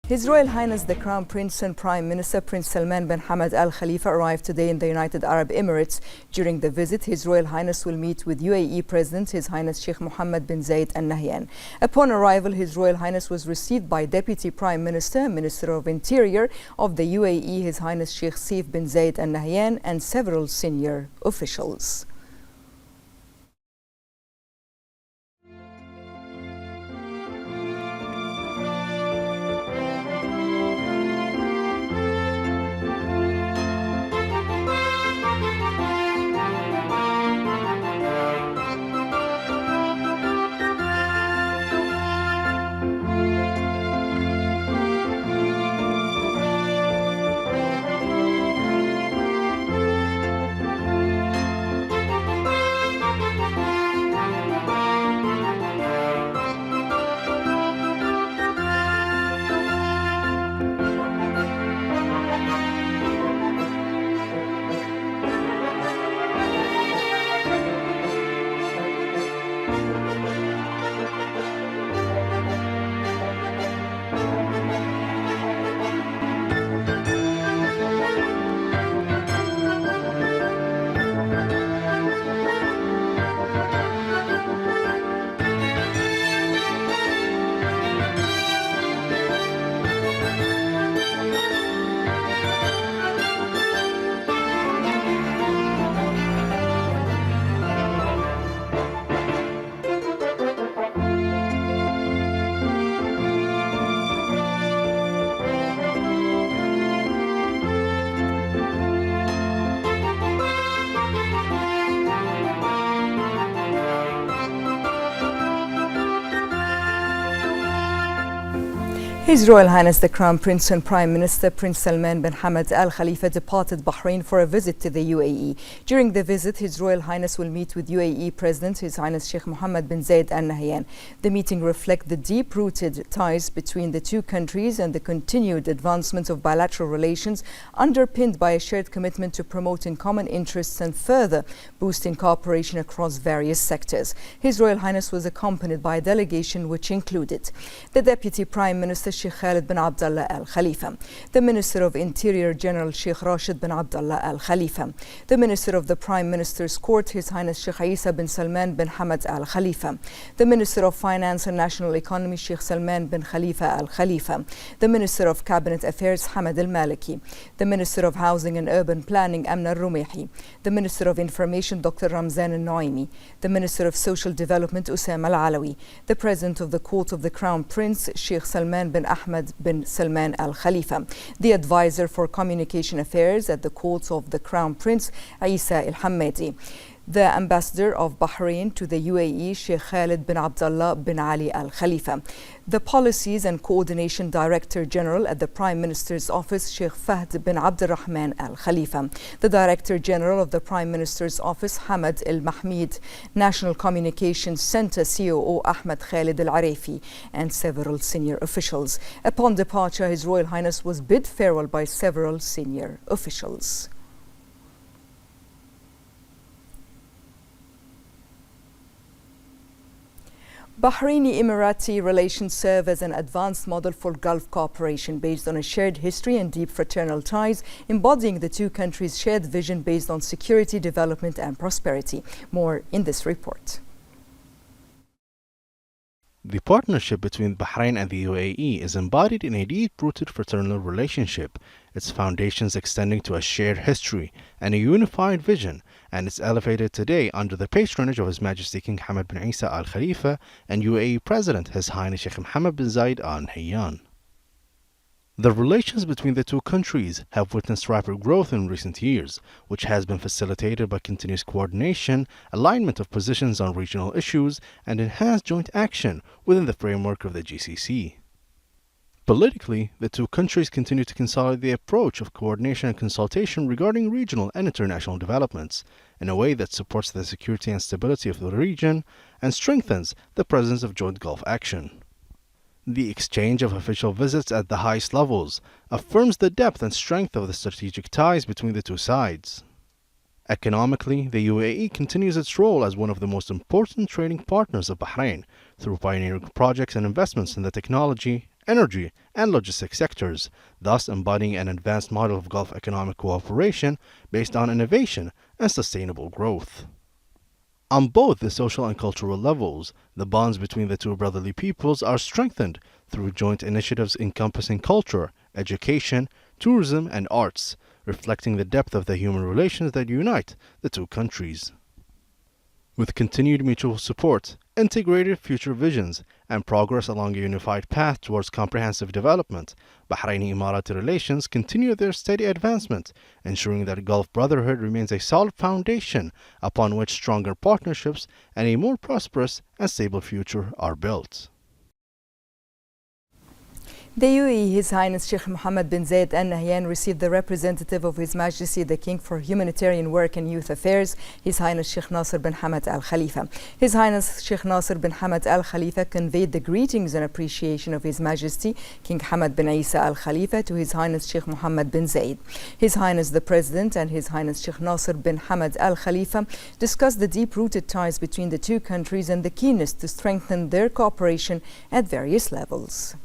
His Royal Highness the Crown Prince and Prime Minister Prince Salman bin Hamad Al Khalifa arrived today in the United Arab Emirates. During the visit, His Royal Highness will meet with UAE President His Highness Sheikh Mohammed bin Zayed Al Nahyan. Upon arrival, His Royal Highness was received by Deputy Prime Minister, Minister of Interior of the UAE His Highness Sheikh Saif bin Zayed Al Nahyan and several senior officials. His Royal Highness the Crown Prince and Prime Minister Prince Salman bin Hamad Al Khalifa departed Bahrain for a visit to the UAE. During the visit, His Royal Highness will meet with UAE President His Highness Sheikh Mohammed bin Zayed Al Nahyan. The meeting reflects the deep-rooted ties between the two countries and the continued advancement of bilateral relations underpinned by a shared commitment to promoting common interests and further boosting cooperation across various sectors. His Royal Highness was accompanied by a delegation which included the Deputy Prime Minister Sheikh Khalid bin Abdullah Al Khalifa, the Minister of Interior General Sheikh Rashid bin Abdullah Al Khalifa, the Minister of the Prime Minister's Court His Highness Sheikh Isa bin Salman bin Hamad Al Khalifa, the Minister of Finance and National Economy Sheikh Salman bin Khalifa Al Khalifa, the Minister of Cabinet Affairs Hamad Al Maliki, the Minister of Housing and Urban Planning Amna Al Rumehi, the Minister of Information Dr. Ramzan Al Noaimi, the Minister of Social Development Usama Al Alawi, the President of the Court of the Crown Prince Sheikh Salman bin Ahmed bin Salman Al Khalifa, the Advisor for Communication Affairs at the Court of the Crown Prince Isa Al Hamadi, the Ambassador of Bahrain to the UAE Sheikh Khalid bin Abdullah bin Ali Al Khalifa, the Policies and Coordination Director General at the Prime Minister's Office Sheikh Fahd bin Abdurrahman Al Khalifa, the Director General of the Prime Minister's Office Hamad Al Mahmid, National Communications Center COO Ahmed Khalid Al Arefi, and several senior officials. Upon departure, His Royal Highness was bid farewell by several senior officials. Bahraini-Emirati relations serve as an advanced model for Gulf cooperation based on a shared history and deep fraternal ties, embodying the two countries' shared vision based on security, development and prosperity. More in this report. The partnership between Bahrain and the UAE is embodied in a deep-rooted fraternal relationship, its foundations extending to a shared history and a unified vision, and it's elevated today under the patronage of His Majesty King Hamad bin Isa Al Khalifa and UAE President His Highness Sheikh Mohammed bin Zayed Al Nahyan. The relations between the two countries have witnessed rapid growth in recent years, which has been facilitated by continuous coordination, alignment of positions on regional issues, and enhanced joint action within the framework of the GCC. Politically, the two countries continue to consolidate the approach of coordination and consultation regarding regional and international developments in a way that supports the security and stability of the region and strengthens the presence of joint Gulf action. The exchange of official visits at the highest levels affirms the depth and strength of the strategic ties between the two sides. Economically, the UAE continues its role as one of the most important trading partners of Bahrain through pioneering projects and investments in the technology, energy, and logistics sectors, thus embodying an advanced model of Gulf economic cooperation based on innovation and sustainable growth. On both the social and cultural levels, the bonds between the two brotherly peoples are strengthened through joint initiatives encompassing culture, education, tourism, and arts, reflecting the depth of the human relations that unite the two countries. With continued mutual support, integrated future visions, and progress along a unified path towards comprehensive development, Bahraini-Emirati relations continue their steady advancement, ensuring that Gulf Brotherhood remains a solid foundation upon which stronger partnerships and a more prosperous and stable future are built. The UAE, His Highness Sheikh Mohammed bin Zayed Al Nahyan, received the representative of His Majesty the King for Humanitarian Work and Youth Affairs, His Highness Sheikh Nasser bin Hamad Al Khalifa. His Highness Sheikh Nasser bin Hamad Al Khalifa conveyed the greetings and appreciation of His Majesty King Hamad bin Isa Al Khalifa to His Highness Sheikh Mohammed bin Zayed. His Highness the President and His Highness Sheikh Nasser bin Hamad Al Khalifa discussed the deep-rooted ties between the two countries and the keenness to strengthen their cooperation at various levels.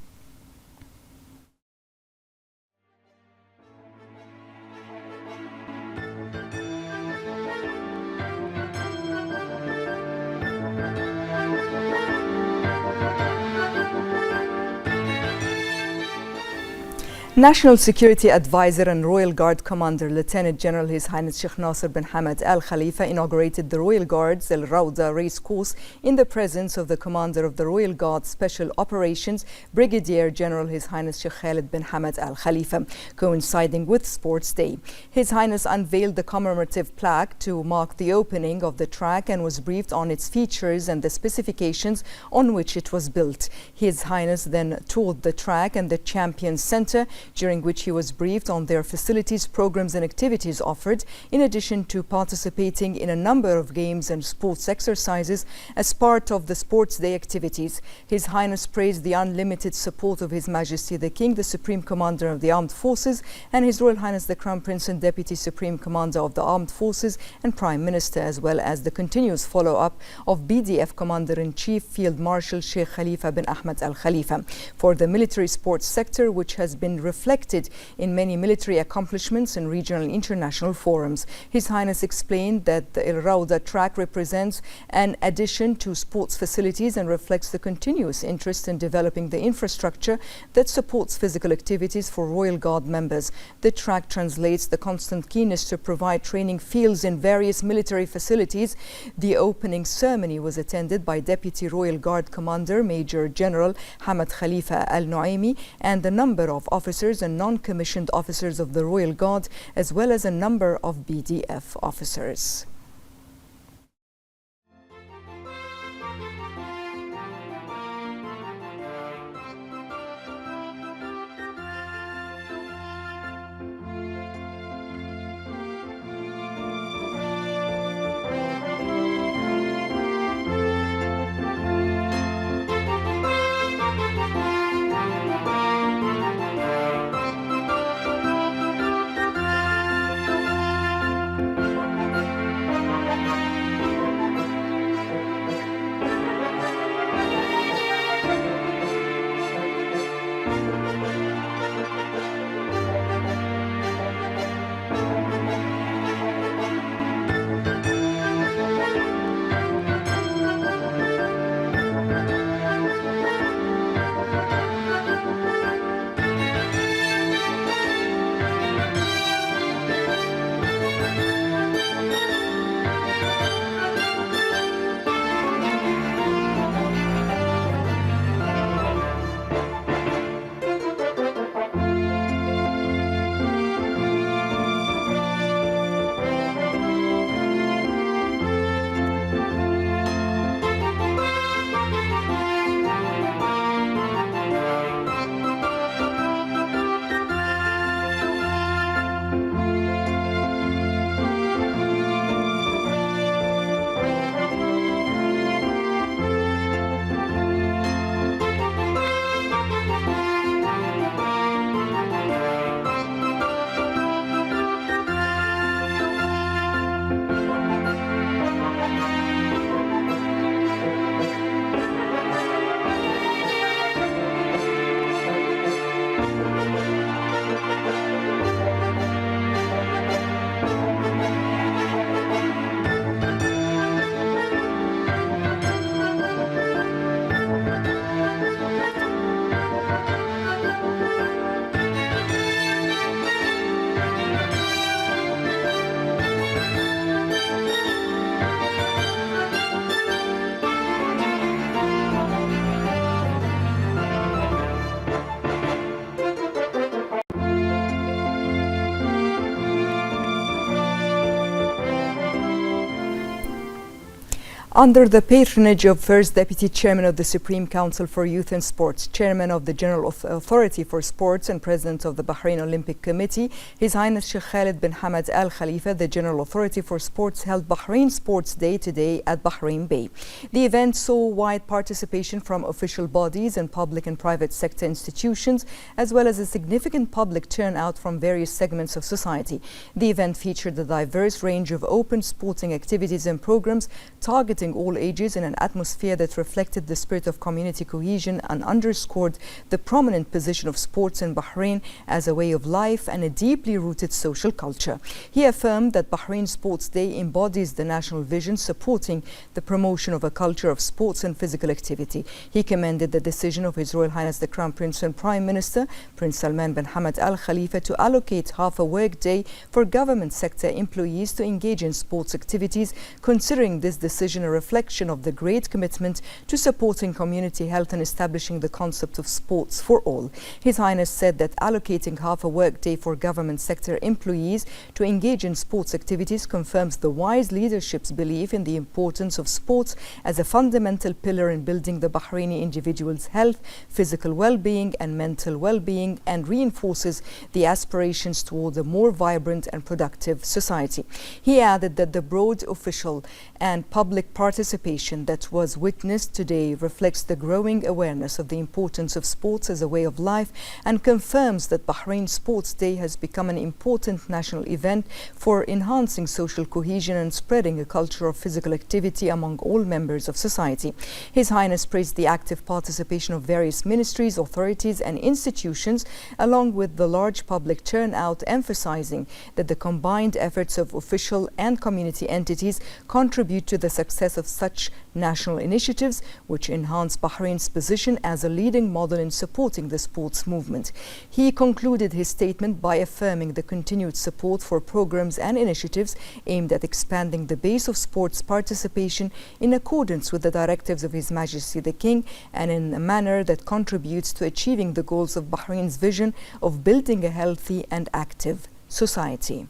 National Security Advisor and Royal Guard Commander Lieutenant General His Highness Sheikh Nasser bin Hamad Al Khalifa inaugurated the Royal Guard's Al Rawda race course in the presence of the Commander of the Royal Guard Special Operations, Brigadier General His Highness Sheikh Khalid bin Hamad Al Khalifa, coinciding with Sports Day. His Highness unveiled the commemorative plaque to mark the opening of the track and was briefed on its features and the specifications on which it was built. His Highness then toured the track and the Champions Center, during which he was briefed on their facilities, programs and activities offered, in addition to participating in a number of games and sports exercises as part of the Sports Day activities. His Highness praised the unlimited support of His Majesty the King, the Supreme Commander of the Armed Forces, and His Royal Highness the Crown Prince and Deputy Supreme Commander of the Armed Forces and Prime Minister, as well as the continuous follow-up of BDF Commander-in-Chief Field Marshal Sheikh Khalifa bin Ahmed Al Khalifa for the military sports sector, which has been reflected in many military accomplishments in regional and international forums. His Highness explained that the Al Rawda track represents an addition to sports facilities and reflects the continuous interest in developing the infrastructure that supports physical activities for Royal Guard members. The track translates the constant keenness to provide training fields in various military facilities. The opening ceremony was attended by Deputy Royal Guard Commander Major General Hamad Khalifa Al Nuaimi and a number of officers and non-commissioned officers of the Royal Guard, as well as a number of BDF officers. Under the patronage of First Deputy Chairman of the Supreme Council for Youth and Sports, Chairman of the General Authority for Sports and President of the Bahrain Olympic Committee, His Highness Sheikh Khalid bin Hamad Al Khalifa, the General Authority for Sports, held Bahrain Sports Day today at Bahrain Bay. The event saw wide participation from official bodies and public and private sector institutions, as well as a significant public turnout from various segments of society. The event featured a diverse range of open sporting activities and programs targeting all ages in an atmosphere that reflected the spirit of community cohesion and underscored the prominent position of sports in Bahrain as a way of life and a deeply rooted social culture. He affirmed that Bahrain Sports Day embodies the national vision supporting the promotion of a culture of sports and physical activity. He commended the decision of His Royal Highness the Crown Prince and Prime Minister Prince Salman bin Hamad Al Khalifa to allocate half a work day for government sector employees to engage in sports activities, considering this decision a reflection of the great commitment to supporting community health and establishing the concept of sports for all. His Highness said that allocating half a work day for government sector employees to engage in sports activities confirms the wise leadership's belief in the importance of sports as a fundamental pillar in building the Bahraini individual's health, physical well-being and mental well-being, and reinforces the aspirations toward a more vibrant and productive society. He added that the broad official and public participation that was witnessed today reflects the growing awareness of the importance of sports as a way of life and confirms that Bahrain Sports Day has become an important national event for enhancing social cohesion and spreading a culture of physical activity among all members of society. His Highness praised the active participation of various ministries, authorities and institutions, along with the large public turnout, emphasizing that the combined efforts of official and community entities contribute to the success of such national initiatives, which enhance Bahrain's position as a leading model in supporting the sports movement. He concluded his statement by affirming the continued support for programs and initiatives aimed at expanding the base of sports participation in accordance with the directives of His Majesty the King and in a manner that contributes to achieving the goals of Bahrain's vision of building a healthy and active society.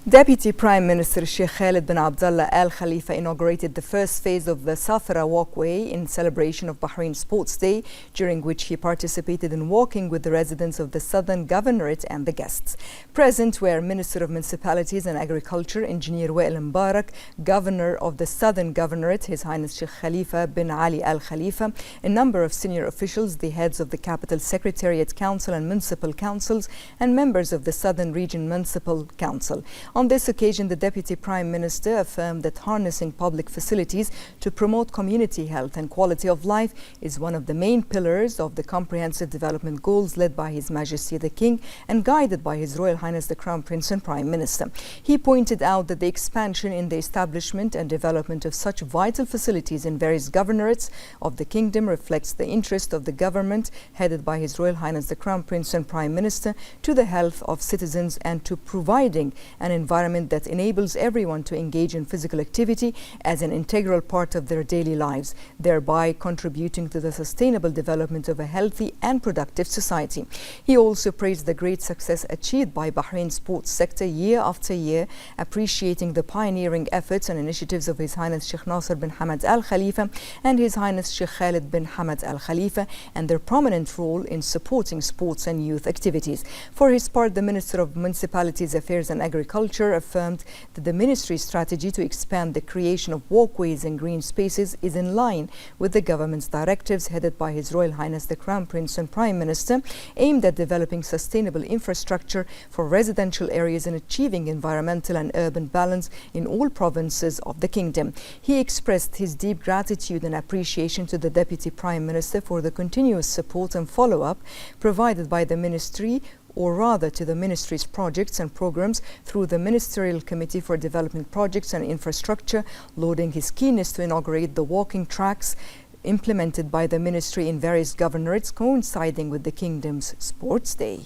Deputy Prime Minister Sheikh Khalid bin Abdullah Al Khalifa inaugurated the first phase of the Safara Walkway in celebration of Bahrain Sports Day, during which he participated in walking with the residents of the Southern Governorate and the guests. Present were Minister of Municipalities and Agriculture, Engineer Wael Mubarak, Governor of the Southern Governorate, His Highness Sheikh Khalifa bin Ali Al Khalifa, a number of senior officials, the heads of the Capital Secretariat Council and Municipal Councils, and members of the Southern Region Municipal Council. On this occasion, the Deputy Prime Minister affirmed that harnessing public facilities to promote community health and quality of life is one of the main pillars of the comprehensive development goals led by His Majesty the King and guided by His Royal Highness the Crown Prince and Prime Minister. He pointed out that the expansion in the establishment and development of such vital facilities in various governorates of the Kingdom reflects the interest of the government headed by His Royal Highness the Crown Prince and Prime Minister to the health of citizens and to providing an environment that enables everyone to engage in physical activity as an integral part of their daily lives, thereby contributing to the sustainable development of a healthy and productive society. He also praised the great success achieved by Bahrain's sports sector year after year, appreciating the pioneering efforts and initiatives of His Highness Sheikh Nasser bin Hamad Al Khalifa and His Highness Sheikh Khalid bin Hamad Al Khalifa and their prominent role in supporting sports and youth activities. For his part, the Minister of Municipalities Affairs and Agriculture affirmed that the ministry's strategy to expand the creation of walkways and green spaces is in line with the government's directives headed by His Royal Highness the Crown Prince and Prime Minister, aimed at developing sustainable infrastructure for residential areas and achieving environmental and urban balance in all provinces of the Kingdom. He expressed his deep gratitude and appreciation to the Deputy Prime Minister for the continuous support and follow-up provided by the ministry, or rather to the ministry's projects and programs through the Ministerial Committee for Development Projects and Infrastructure, lauding his keenness to inaugurate the walking tracks implemented by the ministry in various governorates coinciding with the Kingdom's Sports Day.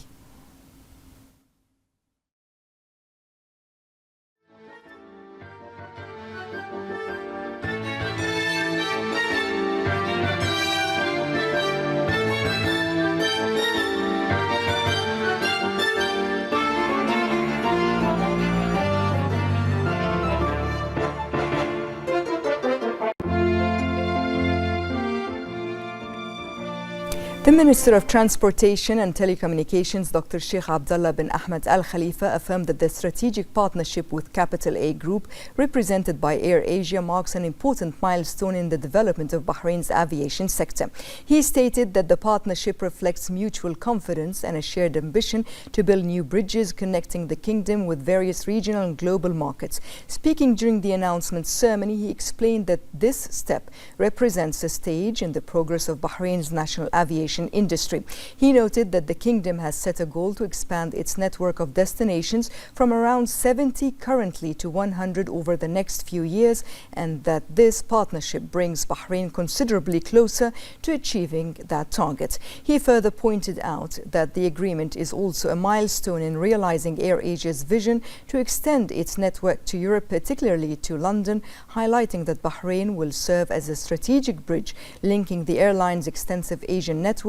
The Minister of Transportation and Telecommunications, Dr. Sheikh Abdullah bin Ahmed Al Khalifa, affirmed that the strategic partnership with Capital A Group, represented by Air Asia, marks an important milestone in the development of Bahrain's aviation sector. He stated that the partnership reflects mutual confidence and a shared ambition to build new bridges connecting the Kingdom with various regional and global markets. Speaking during the announcement ceremony, he explained that this step represents a stage in the progress of Bahrain's national aviation industry. He noted that the Kingdom has set a goal to expand its network of destinations from around 70 currently to 100 over the next few years, and that this partnership brings Bahrain considerably closer to achieving that target. He further pointed out that the agreement is also a milestone in realizing AirAsia's vision to extend its network to Europe, particularly to London, highlighting that Bahrain will serve as a strategic bridge linking the airline's extensive Asian network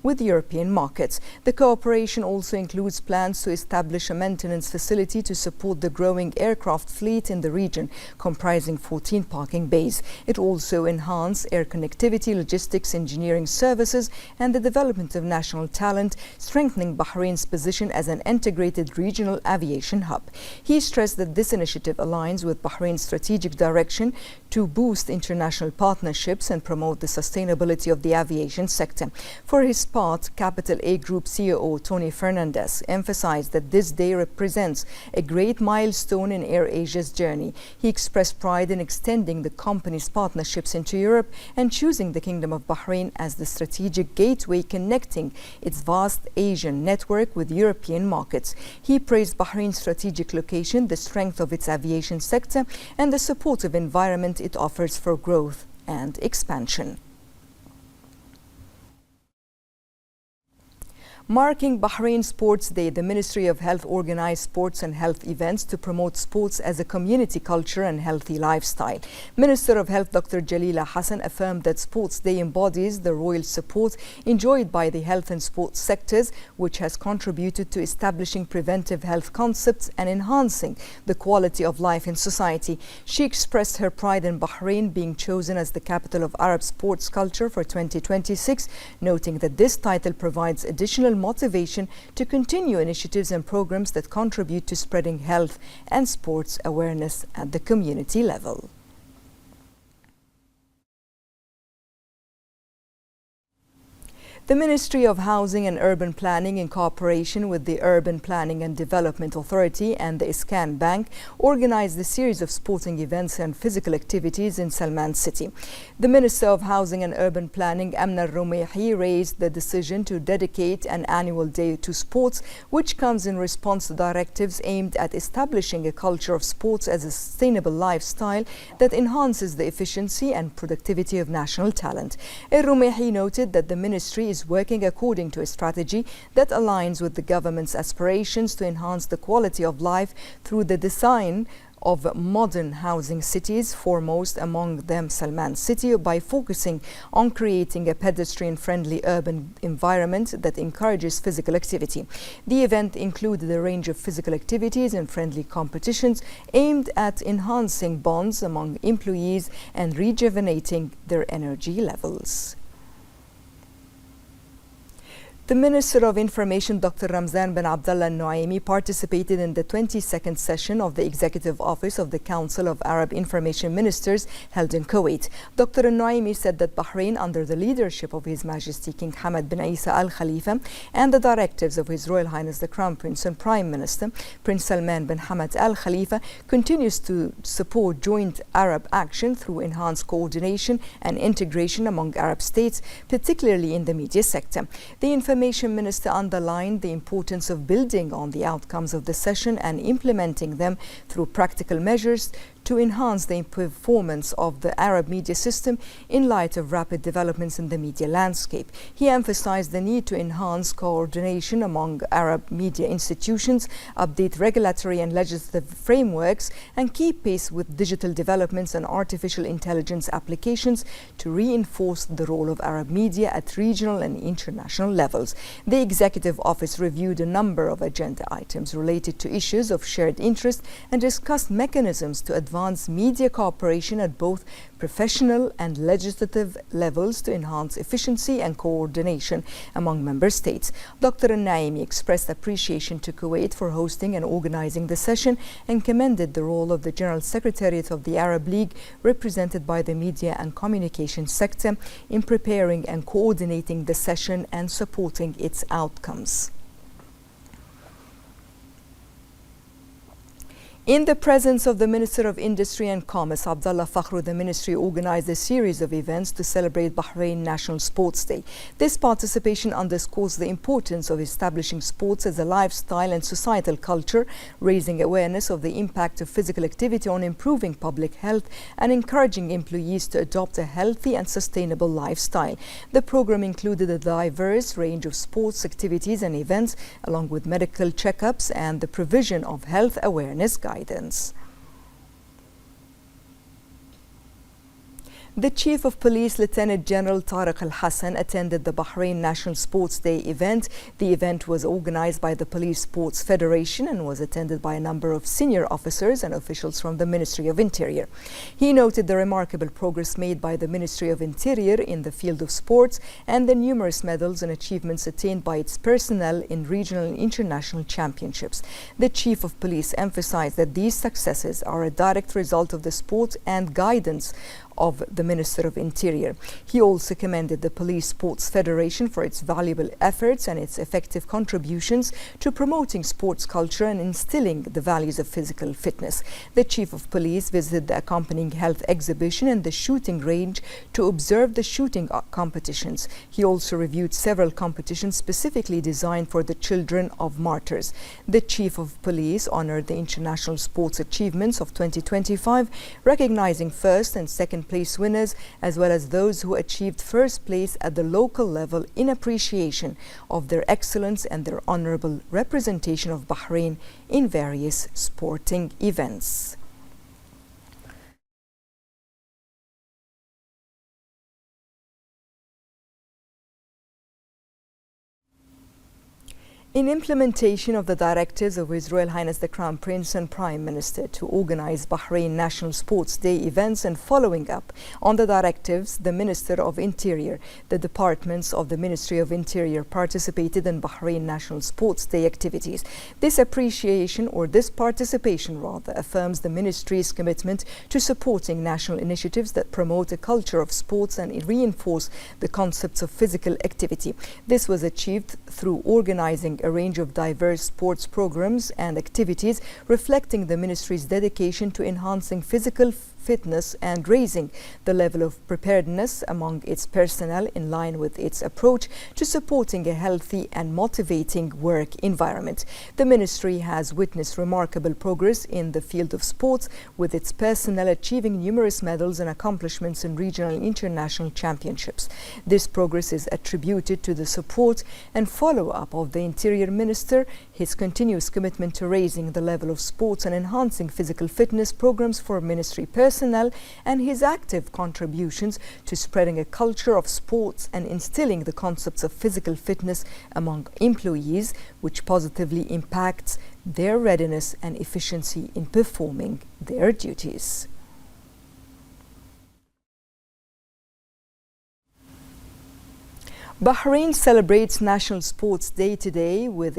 with European markets. The cooperation also includes plans to establish a maintenance facility to support the growing aircraft fleet in the region, comprising 14 parking bays. It also enhances air connectivity, logistics, engineering services, and the development of national talent, strengthening Bahrain's position as an integrated regional aviation hub. He stressed that this initiative aligns with Bahrain's strategic direction to boost international partnerships and promote the sustainability of the aviation sector. For his part, Capital A Group CEO Tony Fernandez emphasized that this day represents a great milestone in AirAsia's journey. He expressed pride in extending the company's partnerships into Europe and choosing the Kingdom of Bahrain as the strategic gateway connecting its vast Asian network with European markets. He praised Bahrain's strategic location, the strength of its aviation sector, and the supportive environment it offers for growth and expansion. Marking Bahrain Sports Day, the Ministry of Health organized sports and health events to promote sports as a community culture and healthy lifestyle. Minister of Health Dr. Jalila Hassan affirmed that Sports Day embodies the royal support enjoyed by the health and sports sectors, which has contributed to establishing preventive health concepts and enhancing the quality of life in society. She expressed her pride in Bahrain being chosen as the capital of Arab sports culture for 2026, noting that this title provides additional motivation to continue initiatives and programs that contribute to spreading health and sports awareness at the community level. The Ministry of Housing and Urban Planning, in cooperation with the Urban Planning and Development Authority and the Iskan Bank, organized a series of sporting events and physical activities in Salman City. The Minister of Housing and Urban Planning, Amna Al-Rumayhi, raised the decision to dedicate an annual day to sports, which comes in response to directives aimed at establishing a culture of sports as a sustainable lifestyle that enhances the efficiency and productivity of national talent. Al-Rumayhi noted that the ministry is working according to a strategy that aligns with the government's aspirations to enhance the quality of life through the design of modern housing cities, foremost among them Salman City, by focusing on creating a pedestrian-friendly urban environment that encourages physical activity. The event included a range of physical activities and friendly competitions aimed at enhancing bonds among employees and rejuvenating their energy levels. The Minister of Information, Dr. Ramzan bin Abdullah Al-Nuaimi, participated in the 22nd session of the Executive Office of the Council of Arab Information Ministers held in Kuwait. Dr. Al-Nuaimi said that Bahrain, under the leadership of His Majesty King Hamad bin Isa Al Khalifa and the directives of His Royal Highness the Crown Prince and Prime Minister, Prince Salman bin Hamad Al Khalifa, continues to support joint Arab action through enhanced coordination and integration among Arab states, particularly in the media sector. The Information Minister underlined the importance of building on the outcomes of the session and implementing them through practical measures to enhance the performance of the Arab media system in light of rapid developments in the media landscape. He emphasized the need to enhance coordination among Arab media institutions, update regulatory and legislative frameworks, and keep pace with digital developments and artificial intelligence applications to reinforce the role of Arab media at regional and international levels. The Executive Office reviewed a number of agenda items related to issues of shared interest and discussed mechanisms to advance media cooperation at both professional and legislative levels to enhance efficiency and coordination among member states. Dr. Al-Naimi expressed appreciation to Kuwait for hosting and organizing the session and commended the role of the General Secretariat of the Arab League, represented by the media and communication sector, in preparing and coordinating the session and supporting its outcomes. In the presence of the Minister of Industry and Commerce, Abdullah Fakhru, the ministry organized a series of events to celebrate Bahrain National Sports Day. This participation underscores the importance of establishing sports as a lifestyle and societal culture, raising awareness of the impact of physical activity on improving public health and encouraging employees to adopt a healthy and sustainable lifestyle. The program included a diverse range of sports activities and events, along with medical checkups and the provision of health awareness guidance. The Chief of Police, Lieutenant General Tariq Al-Hassan, attended the Bahrain National Sports Day event. The event was organized by the Police Sports Federation and was attended by a number of senior officers and officials from the Ministry of Interior. He noted the remarkable progress made by the Ministry of Interior in the field of sports and the numerous medals and achievements attained by its personnel in regional and international championships. The Chief of Police emphasized that these successes are a direct result of the support and guidance of the Minister of Interior. He also commended the Police Sports Federation for its valuable efforts and its effective contributions to promoting sports culture and instilling the values of physical fitness. The Chief of Police visited the accompanying health exhibition and the shooting range to observe the shooting competitions. He also reviewed several competitions specifically designed for the children of martyrs. The Chief of Police honored the international sports achievements of 2025, recognizing first and second second place winners, as well as those who achieved first place at the local level in appreciation of their excellence and their honorable representation of Bahrain in various sporting events. In implementation of the directives of His Royal Highness the Crown Prince and Prime Minister to organize Bahrain National Sports Day events and following up on the directives, the Minister of Interior, the departments of the Ministry of Interior participated in Bahrain National Sports Day activities. This participation affirms the Ministry's commitment to supporting national initiatives that promote a culture of sports and reinforce the concepts of physical activity. This was achieved through organizing a range of diverse sports programs and activities reflecting the Ministry's dedication to enhancing physical fitness and raising the level of preparedness among its personnel in line with its approach to supporting a healthy and motivating work environment. The Ministry has witnessed remarkable progress in the field of sports, with its personnel achieving numerous medals and accomplishments in regional and international championships. This progress is attributed to the support and follow-up of the Interior Minister, his continuous commitment to raising the level of sports and enhancing physical fitness programs for Ministry personnel, and his active contributions to spreading a culture of sports and instilling the concepts of physical fitness among employees, which positively impacts their readiness and efficiency in performing their duties. Bahrain celebrates National Sports Day today with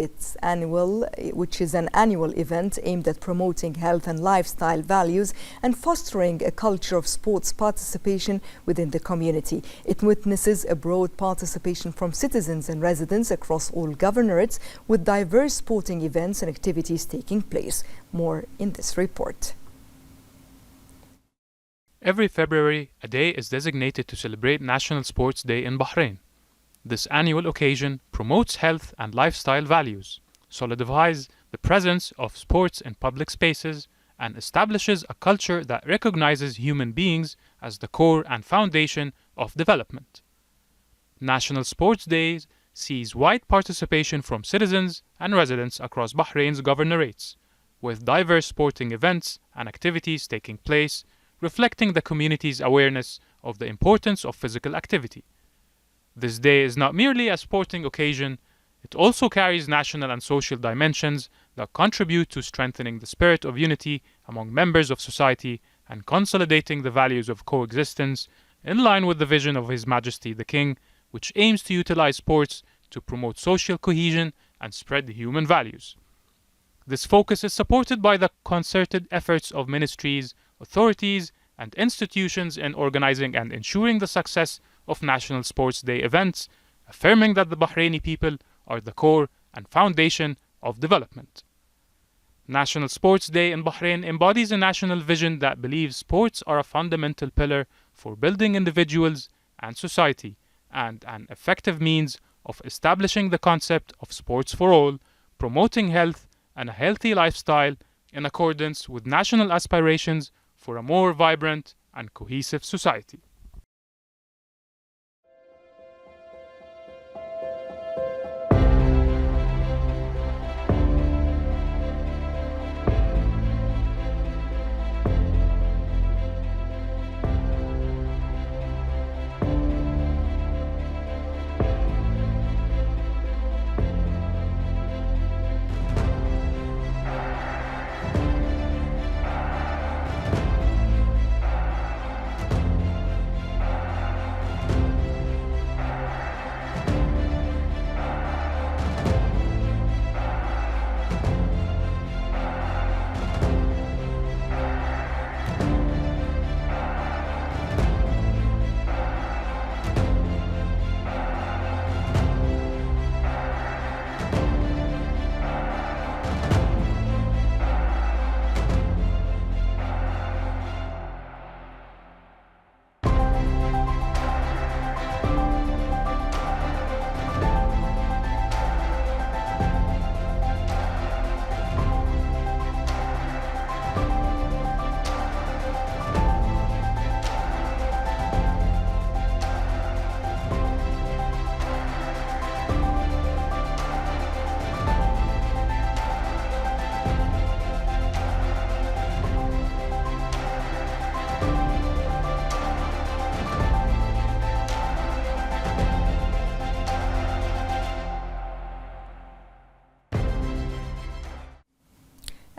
which is an annual event aimed at promoting health and lifestyle values and fostering a culture of sports participation within the community. It witnesses a broad participation from citizens and residents across all governorates, with diverse sporting events and activities taking place. More in this report. Every February, a day is designated to celebrate National Sports Day in Bahrain. This annual occasion promotes health and lifestyle values, solidifies the presence of sports in public spaces, and establishes a culture that recognizes human beings as the core and foundation of development. National Sports Days sees wide participation from citizens and residents across Bahrain's governorates, with diverse sporting events and activities taking place, reflecting the community's awareness of the importance of physical activity. This day is not merely a sporting occasion, it also carries national and social dimensions that contribute to strengthening the spirit of unity among members of society and consolidating the values of coexistence in line with the vision of His Majesty the King, which aims to utilize sports to promote social cohesion and spread human values. This focus is supported by the concerted efforts of ministries, authorities, and institutions in organizing and ensuring the success of National Sports Day events, affirming that the Bahraini people are the core and foundation of development. National Sports Day in Bahrain embodies a national vision that believes sports are a fundamental pillar for building individuals and society, and an effective means of establishing the concept of sports for all, promoting health and a healthy lifestyle in accordance with national aspirations for a more vibrant and cohesive society.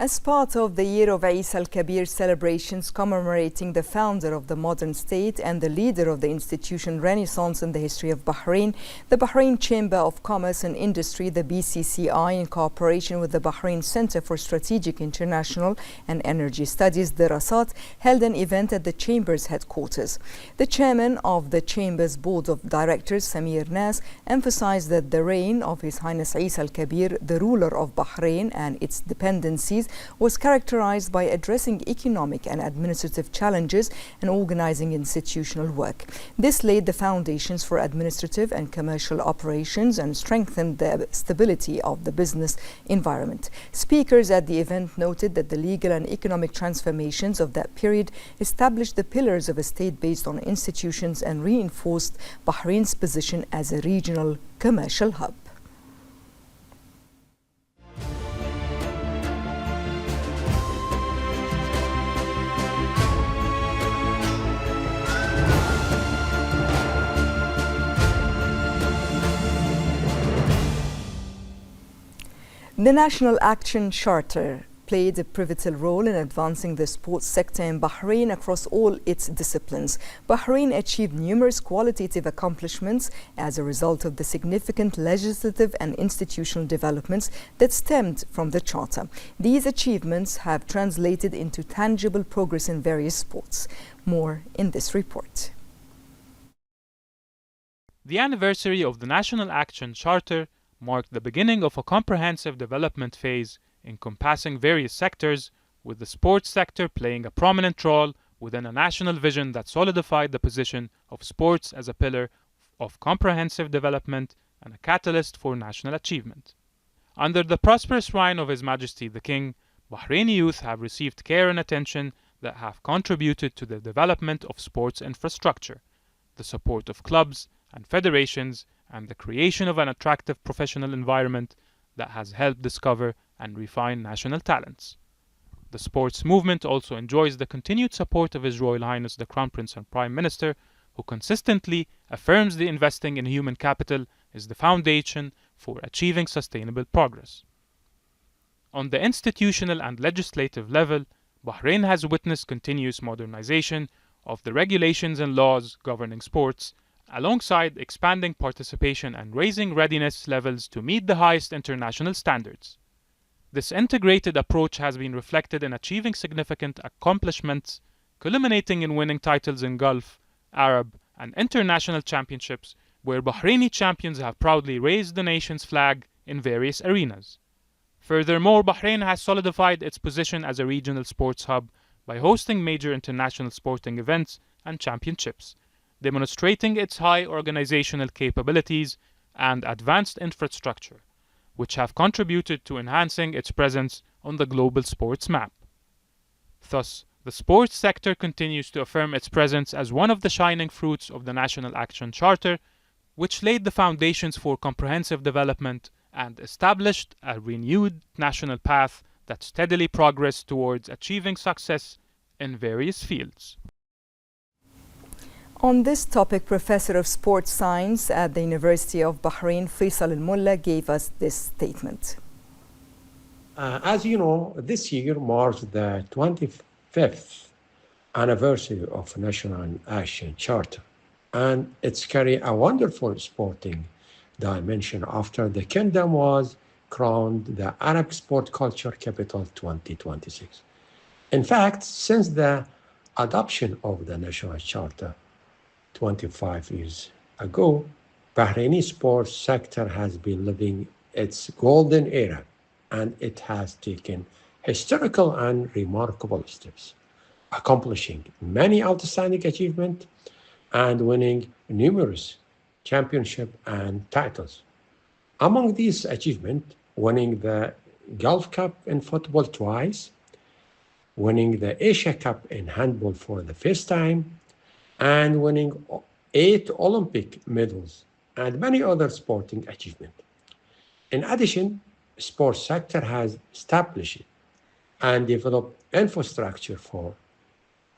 As part of the Year of Isa al-Kabir celebrations commemorating the founder of the modern state and the leader of the institution Renaissance in the history of Bahrain, the Bahrain Chamber of Commerce and Industry, the BCCI, in cooperation with the Bahrain Center for Strategic International and Energy Studies, Dirasat, held an event at the Chamber's headquarters. The chairman of the Chamber's Board of Directors, Samir Nas, emphasized that the reign of His Highness Isa al-Kabir, the ruler of Bahrain and its dependencies, was characterized by addressing economic and administrative challenges and organizing institutional work. This laid the foundations for administrative and commercial operations and strengthened the stability of the business environment. Speakers at the event noted that the legal and economic transformations of that period established the pillars of a state based on institutions and reinforced Bahrain's position as a regional commercial hub. The National Action Charter played a pivotal role in advancing the sports sector in Bahrain across all its disciplines. Bahrain achieved numerous qualitative accomplishments as a result of the significant legislative and institutional developments that stemmed from the Charter. These achievements have translated into tangible progress in various sports. More in this report. The anniversary of the National Action Charter marked the beginning of a comprehensive development phase encompassing various sectors, with the sports sector playing a prominent role within a national vision that solidified the position of sports as a pillar of comprehensive development and a catalyst for national achievement. Under the prosperous reign of His Majesty the King, Bahraini youth have received care and attention that have contributed to the development of sports infrastructure, the support of clubs and federations, and the creation of an attractive professional environment that has helped discover and refine national talents. The sports movement also enjoys the continued support of His Royal Highness the Crown Prince and Prime Minister, who consistently affirms the investing in human capital is the foundation for achieving sustainable progress. On the institutional and legislative level, Bahrain has witnessed continuous modernization of the regulations and laws governing sports, alongside expanding participation and raising readiness levels to meet the highest international standards. This integrated approach has been reflected in achieving significant accomplishments, culminating in winning titles in Gulf, Arab, and international championships, where Bahraini champions have proudly raised the nation's flag in various arenas. Furthermore, Bahrain has solidified its position as a regional sports hub by hosting major international sporting events and championships, demonstrating its high organizational capabilities and advanced infrastructure, which have contributed to enhancing its presence on the global sports map. Thus, the sports sector continues to affirm its presence as one of the shining fruits of the National Action Charter, which laid the foundations for comprehensive development and established a renewed national path that steadily progressed towards achieving success in various fields. On this topic, Professor of Sports Science at the University of Bahrain, Faisal Al-Mulla, gave us this statement. As you know, this year marks the 25th anniversary of National Action Charter, and it's carry a wonderful sporting dimension after the kingdom was crowned the Arab Sport Culture Capital 2026. In fact, since the adoption of the National Charter 25 years ago, Bahraini sports sector has been living its golden era, and it has taken historical and remarkable steps, accomplishing many outstanding achievements and winning numerous championships and titles. Among these achievements, winning the Gulf Cup in football twice, winning the Asia Cup in handball for the first time, and winning 8 Olympic medals and many other sporting achievements. In addition, the sports sector has established and developed infrastructure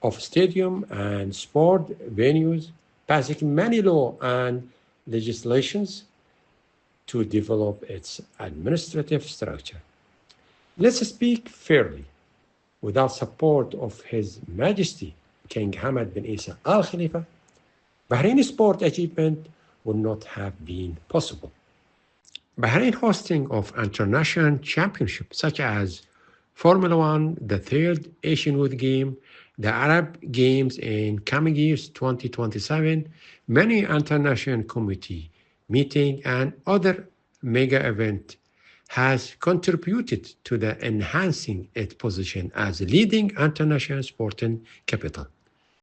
of stadium and sport venues, passing many law and legislations to develop its administrative structure. Let's speak fairly. Without support of His Majesty King Hamad bin Isa Al Khalifa, Bahrain sport achievement would not have been possible. Bahrain hosting of international championships such as Formula One, the third Asian Youth Game, the Arab Games in coming years 2027, many international committee meeting and other mega event has contributed to the enhancing its position as a leading international sporting capital.